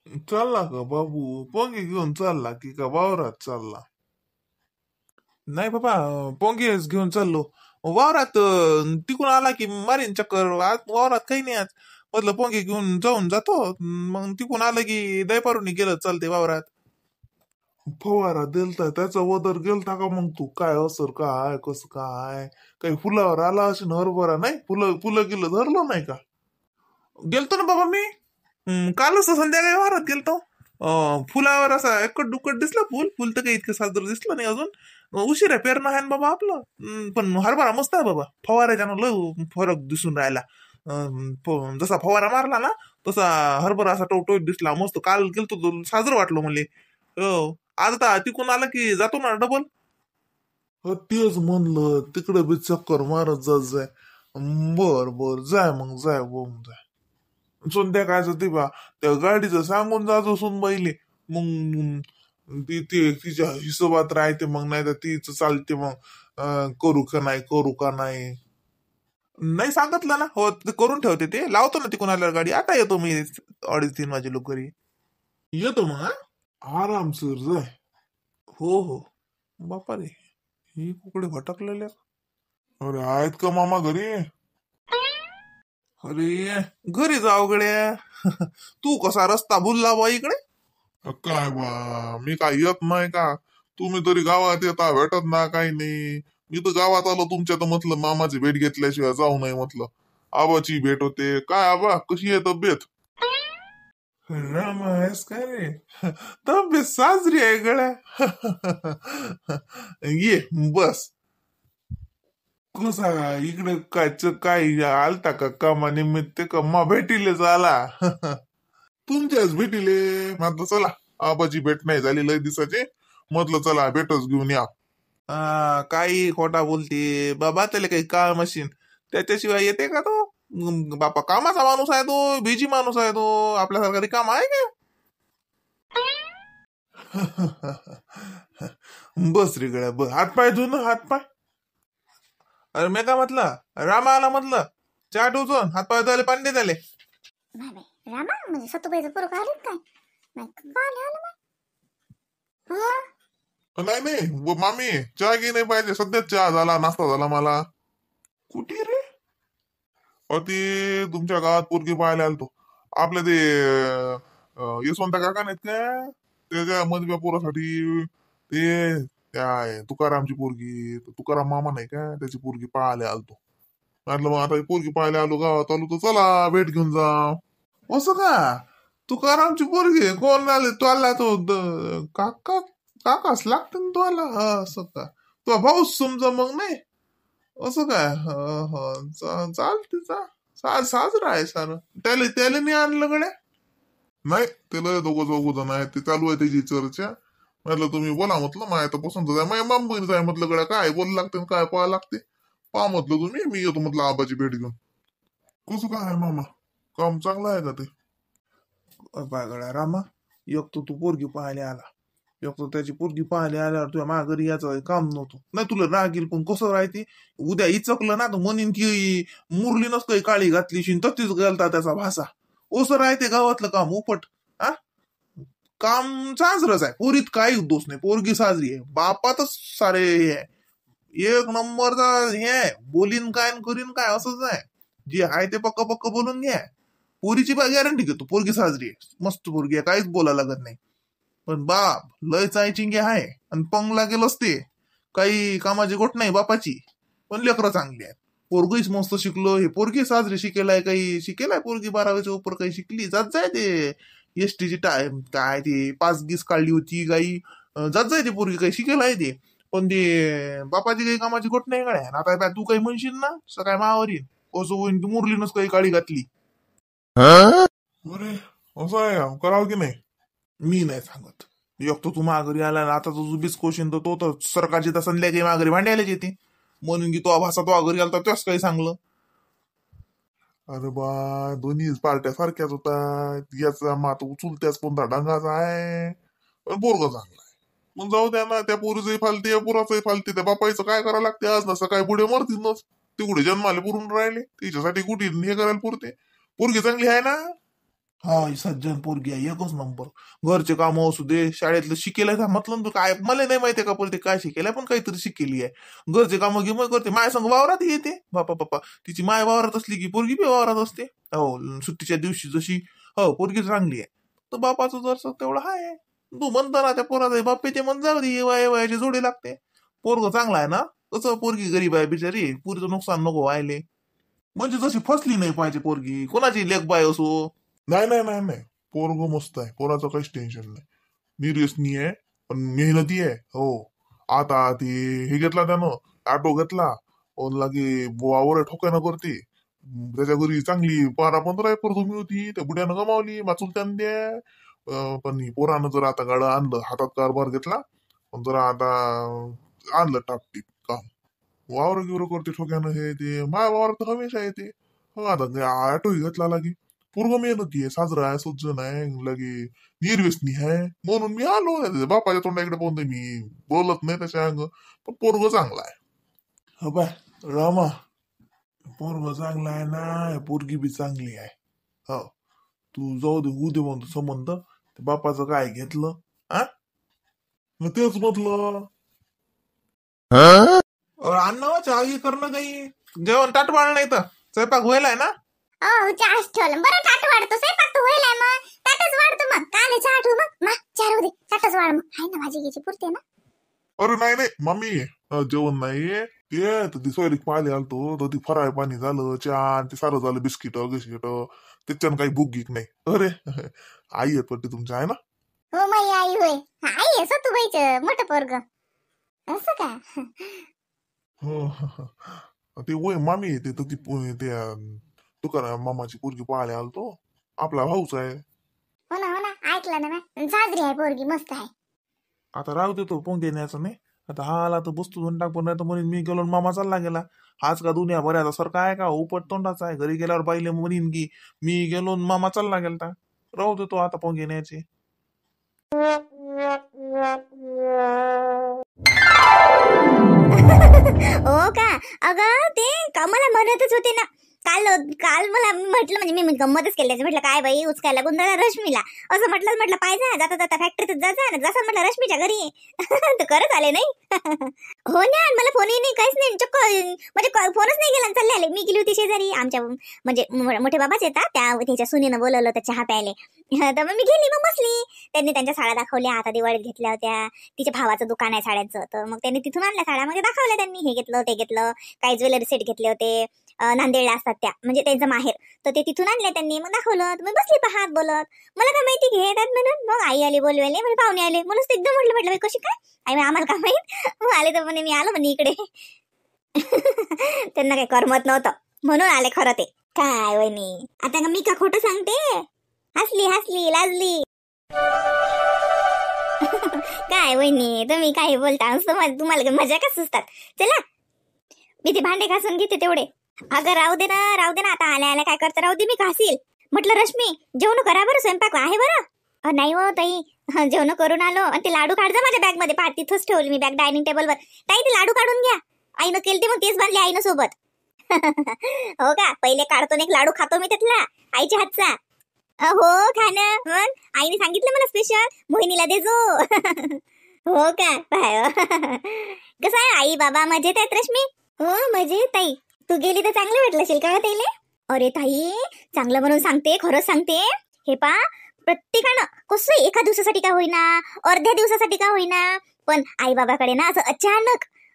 चालला का बाबू? पोंगे घेऊन चालला की का वावरात चालला? नाही बाबा, पोंगेच घेऊन चाललो वावरात. तिकडून आला की मारीन चक्कर. आज वावरात काही नाही आज. म्हटलं पोंगे घेऊन जाऊन जातो. मग तिकडून आलं की दयपारून गेलं चालते वावरात. फवारा दिलता त्याचा वदर गेलता का मग? तू काय असर काय कसं काय? काही फुलावर आला असेल हरभरा? नाही फुलं फुलं गेलं धरलं नाही का? गेलतो ना बाबा मी. कालच तर संध्याकाळी वावरात गेलतो. फुलावर असा एकट दुकट दिसला. फुल फुल तर काही इतकं साजरं दिसलं नाही अजून. उशिरा पेरणं आहे ना बाबा आपलं. पण हरभरा मस्त आहे बाबा. फवाऱ्याच्यानं लय फरक दिसून राहिला. जसा फवारा मारला ना तसा हरभरा असा टवटवीत दिसला मस्त. काल गेलतो तो साजरं वाटलं मला. हो. आता तिकून आलं की जातो ना डबल. तेच म्हणलं तिकडे बी चक्कर मारत जात जाय. बर बर जाय मग जाय बघून जाय. संध्याकाळचं ते बा त्या गाडीचं सांगून जातो सुनबाईले. मग ती ती तिच्या हिशोबात राहते मग. नाही तर तीच चालते मग. करू का नाही करू का नाही. नाही सांगितलं ना. हो ते करून ठेवते. ते लावतो ना तिकून आल्यावर गाडी. आता येतो मी 2:30-3 वाजे लोक घरी. येतो मग. आरामशीर जाय. हो हो. बापा रे, ही कुकडे भटकलेल्या. अरे आहेत का मामा घरी? अरे घरी जाऊ गड्या. तू कसा रस्ता भुलला बा इकडे? काय बा, मी काय येत नाही का? तुम्ही तरी गावात येता भेटत ना काही नाही. मी तर गावात आलो तुमच्या तर म्हटलं मामाची भेट घेतल्याशिवाय जाऊ नाही म्हटलं. आबाची भेट होते. काय आबा कशी आहे तब्येत? राम आहेस काय रे? तब्येत साजरी आहे गड्या. ये बस. कसा इकडे काय आलता का कामानिमित्त का मा भेटीले झाला? तुमच्याच भेटीले. म्हटलं चला आबाची भेट नाही झाली लय दिवसाची. म्हटलं चला भेटच घेऊन या. काही खोटा बोलते बाबा. त्याला काही काम मशीन त्याच्याशिवाय येते का तो? बापा कामाचा माणूस आहे तो. बिजी माणूस आहे तो. आपल्यासारखा रिकाम आहे का? बस रे गड्या बस. हातपाय धु ना हातपाय. अरे मी काय म्हटलं रामा आला म्हटलं. चहा ठेवतो हातपाय धुवायला पाणी दे त्याले. नाही बाई, रामा म्हणजे सतुबाईचं पोरग आले काय? नाही पाणी आलं बाई. नाही नाही मामी चहा घे नाही पाहिजे. सध्याच चहा झाला नाश्ता झाला मला. कुठे रे? ते तुमच्या गावात पोरगी पाहायला आलतो. आपल्या ते यशवंत काका नाहीत का? त्याच्या मधल्या पोरासाठी ते त्या तुकारामची पोरगी. तुकाराम मामा नाही का त्याची पोरगी पाहायला आलतो. म्हटलं मग आता पोरगी पाहायला आलो गावात आलो तर चला भेट घेऊन जा. असं का? तुकारामची पोरगी कोण आले? तो आला तो काका. काकाच लागते ना तो आला. असं का? तो भाऊच समजा मग नाही. असं काय? चालते साजरा आहे सारं. त्याला त्याला नाही आणलं गड्या. नाही त्याला दोघं चौघ जण आहेत. ते चालू आहे त्याची चर्चा. म्हटलं तुम्ही बोला म्हटलं माझ्या तर पसंत आहे. माझ्या मामबहीण आहे म्हटलं गड्या. काय बोल लागते काय पाहा लागते. पहा म्हटलं तुम्ही. मी येतो म्हटलं आबाची भेट घेऊन. कसं काय आहे मामा? काम चांगलं आहे का ते? गड्या रामा, एक तर तू पोरगी पाहायला आला. एक तर त्याची पोरगी पाहायला आल्यावर तुझ्या माघारी याचं काम नव्हतं. नाही तुला राग येईल पण कसं राहते. उद्या इचकलं ना तर म्हणीन की मुरली नसतं काळी घातली शिन ततीच घालता त्याचा भाषा. ओसं राहते गावातलं काम उपट. हा काम साजरच आहे. पोरीत काही दोष नाही. पोरगी साजरी आहे. बापातच सारे हे आहे. एक नंबरचा हे आहे. बोलीन काय न करीन काय असंच आहे. जे आहे ते पक्क पक्क बोलून घ्या. पोरीची गॅरंटी घेतो. पोरगी साजरी आहे. मस्त पोरगी आहे. काहीच बोलायला लागत नाही. पण बाप लय चायचिंगे आहे. आणि पंग लागेल असते. काही कामाची गोट नाही बापाची. पण लेकरं चांगली आहेत. पोरगीच मस्त शिकलो. हे पोरगी साजरी शिकेलाय. काही शिकेलाय पोरगी 12वीच्या उपर काही शिकली. जात जाय ते एसटीची काय ते 5-20 काढली होती काही. जात जाय ते पोरगी काही शिकेलाय ते. पण ते बापाची काही कामाची गोट नाही गड्या. आता तू काही म्हणशील ना सकाळी मावर येईल. कसं होईन तू मुरलीनच काही काळी घातली. अरे असं आहे करावं की नाही? मी नाही सांगत. एक तर तू माघारी आला ना आता तुझं बीस क्वेश्चन तर तो तर सरकारची तर संध्याकाळी माघारी भांडायलाच येते. म्हणून की तो भाषा तो घरी आला तर त्याच काही सांगलं. अरे बा दोन्ही पार्ट्या सारख्याच होतात. याचा मात उचलत्याच कोणता डांगाचा आहे. पण पोरग चांगला आहे. मग जाऊ द्या ना. त्या पोरीचंही फालते या पोराचंही फालते. त्या बापाचं काय करावं लागते. आज ना सकाळी पुढे मरतीलच. ते कुठे जन्माले पुरून राहिले. त्याच्यासाठी कुठे हे करायला पुरते. पोरगी चांगली आहे ना. हा ही सज्जन पोरगी आहे एकच नंबर. घरचे काम असू दे, शाळेतलं शिकेलंय का म्हटलं ना तू काय, मला नाही माहितीये का पोरते काय शिकेलंय, पण काहीतरी शिकेली आहे. घरचे कामं घेऊन करते, माय संग वावरात येते. बापा बापा, तिची माय वावरात असली की पोरगी बी वावरात असते. हो सुट्टीच्या दिवशी जशी. हो पोरगी चांगली आहे. तर बापाचं जर तेवढं आहे. तू म्हणतो ना त्या पोराचा बाप ते म्हण जाऊ दे, वयाची जोडी लागते. पोरग चांगला आहे ना. कसं पोरगी गरीब आहे बिचारी, पुरीचं नुकसान नको व्हायले. म्हणजे जशी फसली नाही पाहिजे पोरगी, कोणाची लेख बाय असो. नाही नाही नाही नाही, पोरग मस्त आहे, पोराचं काहीच टेन्शन नाही. निर्व्यसनी आहे, पण मेहनती आहे. हो. आता ते हे घेतला त्यानं, ऑटो घेतला. लागे वावर ठोक्यानं करते. त्याच्या घरी चांगली 12-15 एकर जमीन होती, त्या बुड्यानं गमावली माचुलत्यानं द्या. पण पोरानं जर आता गाडं आणलं, हातात कारभार घेतला. पण जरा आता आणलं टापटीप काम. वावर गिवर करते ठोक्यानं, हे ते माय वावर तर हमेशा येते. हो आता ऑटो घेतला लागे. पूर्व मेहनती आहे, साजरा आहे, सज्जन आहे, लगे निर्व्यसनी आहे. म्हणून मी आलो. बापाच्या तोंडाकडे पाहून मी बोलत नाही त्याच्या अंग. पण पोरग चांगला आहे. हो बाय रामा, पोरग चांगला आहे ना, पोरगी बी चांगली आहे. हो तू जाऊ दे, होऊ दे म्हणतो संबंध. ते बापाचं काय घेतलं आ, मग तेच म्हटलं. अण्णा चहा करणं काही जेवण ताट वाढ नाही तर स्वयंपाक व्हायलाय ना. चहाच ठेवलं बरं, ताट वाढतो स्वयंपाक तर होईल मग, ताटच वाढतो मग, काले चहा ठेवू मग चार दे, ताटच वाढ मग, आहे ना भाजी घ्यायची पुरते ना. अरे नाही नाही मम्मी, जेवण नाही ते ती सोयरीक पाहिले आलतो तर ती फराळ पाणी झालं, चहा ते सारं झालं, बिस्किट गिस्किट, त्याच्यानं काही भूक गीक नाही. अरे आई आहेत पट्टी तुमच्या, आहे ना. हो माई आई होय, आई आहे सतुबाईचं मोठं पोरग, असं का. हो ते वय मामी येते तर ती त्या तुकाराम मामाची पोरगी पाहायला आलतो. आपला भाऊच आहे. हो ना ऐकलं ना मी, साजरी आहे पोरगी, मस्त आहे. आता राहू देतो पोंग देण्याचं नाही. आता हा आला तर बसतो दोन टाक, पण नाही तर म्हणून मी गेलो मामा चालला गेला. हाच का दुनिया बऱ्याचा सारखा आहे का, उपट तोंडाचा आहे. घरी गेल्यावर पाहिले म्हणीन की मी गेलो मामा चालला गेलता. राहू देतो आता पोंग घेण्याची. हो का. अगं ते मला म्हणतच होते ना काल काल मला म्हटलं, म्हणजे मी गंमतच केली. म्हटलं काय बाई उचकायला गुंडाळा रश्मीला, असं म्हटलं पाहिजे जाता जाता फॅक्टरीत जा ना, जसं म्हटलं रश्मीच्या घरी तर करत आले नाही. हो ना, मला फोनही नाही, काहीच नाही, चक्क म्हणजे फोनच नाही गेला, चालले आले. मी गेली होती शेजारी आमच्या, म्हणजे मोठे बाबाच येतात, त्याच्या सुनीनं बोलवलं तर चहा प्यायले. तर मग मी गेली, मग बसली. त्यांनी त्यांच्या साड्या दाखवल्या, आता दिवाळीत घेतल्या होत्या. तिच्या भावाचं दुकान आहे साड्यांचं, तर मग त्यांनी तिथून आणल्या साड्या, म्हणजे दाखवल्या त्यांनी, हे घेतलं ते घेतलं. काही ज्वेलरी सेट घेतले होते, नांदेडला असतात त्या, म्हणजे त्यांचं माहेर, तर ते तिथून आणले त्यांनी, मग दाखवलं. मग बसली पाहत बोलत, मला काय माहिती घेतात म्हणून. मग आई आली बोलवायला, म्हणजे पाहुणे आले, म्हणून एकदम म्हटलं कशी काय आई, आम्हाला काय माहित. मग आले तर म्हणे मी आलो म्हणे इकडे. त्यांना काही करमत नव्हतं म्हणून आले खरं ते. काय वहिनी आता मी का खोटं सांगते. हसली लाजली. काय वहिनी तुम्ही काही बोलता, तुम्हाला मजा का सुचतात. चला मी ते भांडे घासून घेते तेवढे. अगं राहू दे ना आता आल्या काय करता, राहू दे, मी घासील. म्हटलं रश्मी जेवण करा बरं, स्वयंपाक आहे बरं. नाही हो ताई, जेवण करून आलो. आणि ते लाडू काढ जा माझ्या बॅग मध्ये, पाठ तिथंच ठेवली मी बॅग डायनिंग टेबलवर. ताई ते लाडू काढून घ्या, आईनं केलते मग तेच बांधले आईनं सोबत. हो का, पहिले काढतो एक लाडू खातो मी त्यातला आईच्या हातचा. हो खाणं मग आईने सांगितलं मला स्पेशल, मोहिनीला दे जो. हो का, कसं आहे आई बाबा मजेत आहेत रश्मी. हो मजेत ताई, तू गेली तर चांगलं वाटलं असेल का ताईले. अरे ताई चांगलं म्हणून सांगते, खरंच सांगते. हे पा प्रत्येकानं कसं एका दिवसासाठी का होईना, अर्ध्या दिवसासाठी का होईना, पण आई बाबाकडे ना असं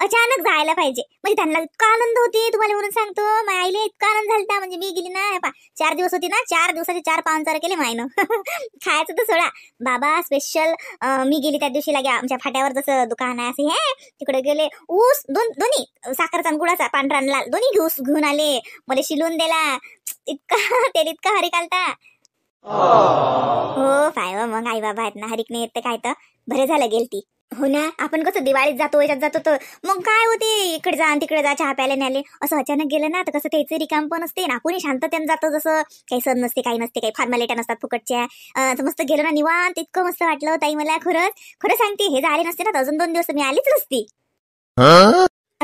अचानक जायला पाहिजे. म्हणजे त्यांना इतका आनंद होते, तुम्हाला म्हणून सांगतो. माझ्या आईला इतका आनंद झालता, म्हणजे मी गेली ना 4 दिवस होती ना, 4 दिवसाचे 4 पाहुणचार केले मायनं. खायचं तर सोडा बाबा, स्पेशल मी गेली त्या दिवशी लागे आमच्या फाट्यावर जसं दुकान आहे असे हे, तिकडे गेले. ऊस दोन्ही साखरचा आणि गुळाचा, पांढरा आणि लाल दोन्ही घेऊन आले, मला शिलून दिला. इतका तेल इतका हरी कालता. हो पाय मग आई बाबा आहेत ना, हरिक नाही येत काय तर बरं झालं गेलती. हो ना, आपण कसं दिवाळीत जातो याच्यात जातो तर मग काय होते, इकडे जा तिकडे जा, चहा प्यायला न्याले. असं अचानक गेलं ना तर कसं त्याचं रिकाम पण असते ना, कोणी शांततेने जातो, जसं काही सण नसते, काही नसते, काही फॉर्मॅलिटी नसतात फुकटच्या. मस्त गेलो ना निवांत, इतकं मस्त वाटलं ताई मला. खरं सांगते, हे जर आले नसते ना तर अजून 2 दिवस मी आलीच नसती.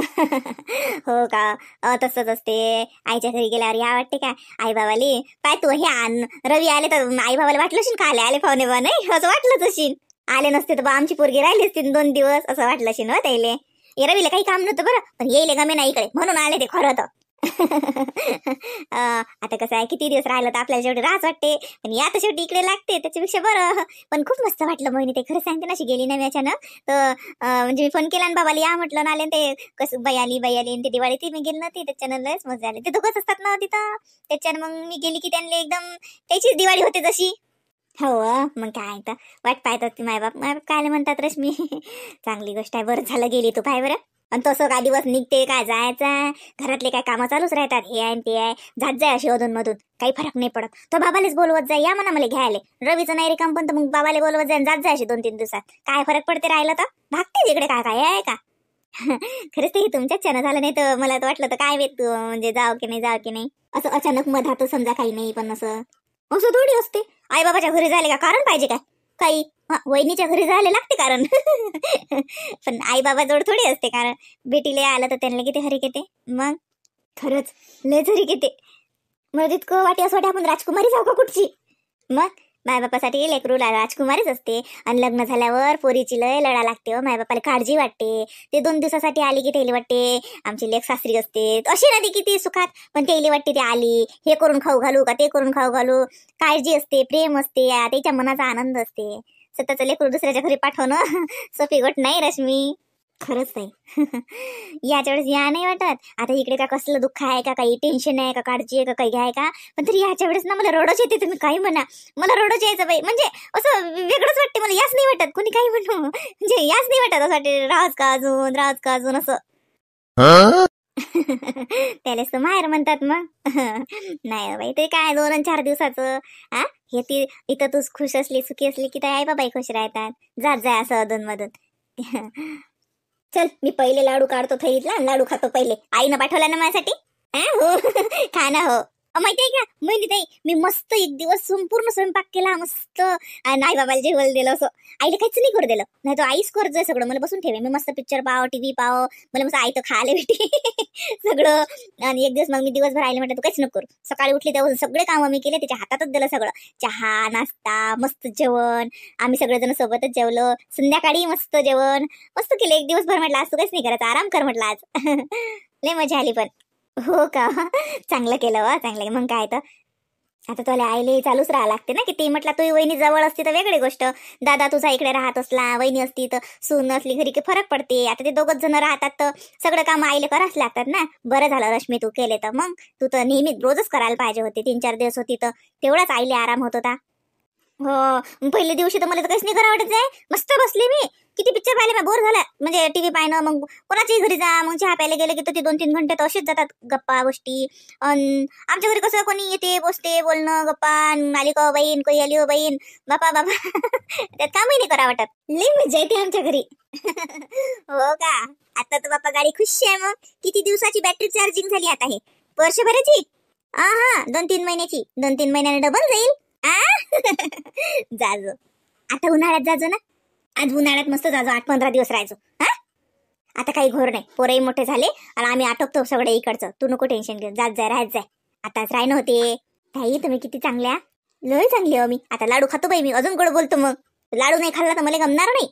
हो का? तसंच असते. आईच्या घरी गेल्यावर या वाटते का आई बाबाले पाय तू हे आण. रवी आले तर आई बाबाला वाटलं शिन का आले पाहुणे बा नाही असं वाटलंच असेल. आले नसते तर बा आमची पोरगी राहिली असती 2 दिवस असं वाटलं शिन हो त्याले. रवीला काही काम नव्हतं बरं पण येईल गमे ना इकडे म्हणून आले ते खरं तर. आता कसं आहे किती दिवस राहिलं तर आपल्याला शेवटी राहच वाटते पण आता शेवटी इकडे लागते त्याच्यापेक्षा बरं. पण खूप मस्त वाटलं मोहिनी ते खरं सांगते ना अशी गेली नाही अचानक तर म्हणजे मी फोन केला ना बाबाला या म्हटलं ना आले ते कसं बाई आली ते दिवाळी ती मी गेली नव्हती त्याच्यानं लयच मजा आली. ते दोघंच असतात ना तिथं त्याच्यानं मग मी गेली की त्यांना एकदम त्याचीच दिवाळी होते जशी. हो मग काय तर वाट पाहत होती मायबाप काय म्हणतात रश्मी. चांगली गोष्ट आहे बरं झालं गेली तू काय बरं. आणि तसं काय दिवस निघते काय जायचा घरातले काय कामं चालूच राहतात हे आहे ते आहे जात जाय अशी अधून मधून काही फरक नाही पडत. तो बाबालेच बोलवत जाय या म्हणा मला घ्यायला रवीचं नाही रिकाम पण तर मग बाबाला बोलवत जाय जात जाय अशी 2-3 दिवसात काय फरक पडते राहिलं तर भागते इकडे काय काय आहे का. खरंच ते तुमच्याच छान झालं नाही तर मला तर वाटलं तर काय वेत म्हणजे जाव की नाही असं अचानक मधात समजा काही नाही पण असं असं थोडी असते. आई बाबाच्या घरी झाले का कारण पाहिजे काय काही वहिनीच्या घरी झाले लागते कारण. पण आई बाबा जोड थोडी असते कारण बेटीला आलं तर त्यांना किती हरी घेते मग खरंच लय हरी घेते. मला तितकं वाटे असं वाटे आपण राजकुमारी जाऊ का कुठची. मग मायबापासाठी लेकरूला राजकुमारीच असते आणि लग्न झाल्यावर पोरीची लय लढा लागते हो मायबापाला काळजी वाटते. ते 2 दिवसासाठी आली की त्याला वाटते आमची लेक सासरी असते अशी ना ती किती सुखात पण त्याला वाटते ती आली हे करून खाऊ घालू का ते करून खाऊ घालू. काळजी असते प्रेम असते त्याच्या मनाचा आनंद असते. स्वतःचं लेकरू दुसऱ्याच्या घरी पाठवणं सोपी गोष्ट नाही रश्मी. खरंच नाही. याच्या वेळेस या नाही वाटत आता इकडे का कसलं दुःख आहे का काही टेन्शन आहे का काळजी आहे का काही आहे का पण तरी याच्या वेळेस ना मला रडच येते. तुम्ही काही म्हणा मला रडच यायचं बाई म्हणजे असं वेगळंच वाटते मला. याच नाही वाटत कोणी काही म्हणू म्हणजे याच नाही वाटत असं वाटते राहच का अजून असं. त्यालाच तर माहेर म्हणतात मग. नाही बाई ते काय 2-4 दिवसाचं हा हे ती इथं तू खुश असली सुखी असली की आई बाबाई खुश राहतात जात जाय असं अधून मधून. चल मी पहिले लाडू काढतो थैलीतला लाडू खातो पहिले आईनं पाठवला ना माझ्यासाठी. हो खा ना हो. माहिती आहे का माहिती ताई मी मस्त एक दिवस संपूर्ण स्वयंपाक केला मस्त नाही बाबाला जेवण दिलं असं आईला काहीच नाही करू दिलं नाही तो आईच करतोय सगळं मला बसून ठेवे मी मस्त पिक्चर पाव टीव्ही पाव मला मस्त आई तर खायला भेटे सगळं. आणि एक दिवस मग मी दिवसभर आईला म्हटलं तू काहीच नको करू सकाळी उठली तेव्हा सगळे कामं मी केले त्याच्या हातातच दिलं सगळं चहा नाश्ता मस्त जेवण आम्ही सगळेजण सोबतच जेवलो. संध्याकाळी मस्त जेवण मस्त केलं एक दिवसभर म्हटलं आज तू काहीच नाही करायचं आराम कर म्हटलं आज. लय मजा आली पण. हो का चांगलं केलं वा चांगलं. मग काय तर आता तुला आईले चालूच राहा लागते ना की ती म्हटलं तू वहिनी जवळ असती तर वेगळी गोष्ट. दादा तुझा इकडे राहत असला वहिनी असती तर सून असली घरी की फरक पडते. आता ते 2च जण राहतात तर सगळं काम आईले करावंच लागतात ना. बरं झालं रश्मी तू केले तर मग तू तर नेहमी रोजच करायला पाहिजे होते 3-4 दिवस होती तर तेवढाच आईले आराम होत होता. हो पहिले दिवशी तर मला तर काहीच नाही करा वाटत आहे मस्त बसली मी किती पिक्चर पाहिले मी बोर झाला म्हणजे टीव्ही पाहणं मग कोणाच्याही घरी जा मग चहा प्यायला गेले की तर ते 2-3 घंटे तर असेच जातात गप्पा गोष्टी. आमच्या घरी कसं कोणी येते बसते बोलणं गप्पा आली का बहीण कोणी आली हो बहीण बापा त्यात कामही नाही करा वाटत लई मजा येते आमच्या घरी. हो का आता तर बापा गाडी खुश आहे. मग किती दिवसाची बॅटरी चार्जिंग झाली आता हे वर्षभराची. हा 2-3 महिन्याची 2-3 महिन्याने डबल जाईल. जाजो आता उन्हाळ्यात जाजो ना आज उन्हाळ्यात मस्त जाजो 8-15 दिवस राहायचो. हा आता काही घोर नाही पोरही मोठे झाले आणि आम्ही आटोपतो सगळं इकडचं तू नको टेन्शन घेऊन जात जाय राहत जाय. आताच राय नव्हते ताई तुम्ही किती चांगल्या लय चांगली हो. मी आता लाडू खातो बाई मी अजून गोड बोलतो मग लाडू नाही खाल्ला तर मला गमणार नाही.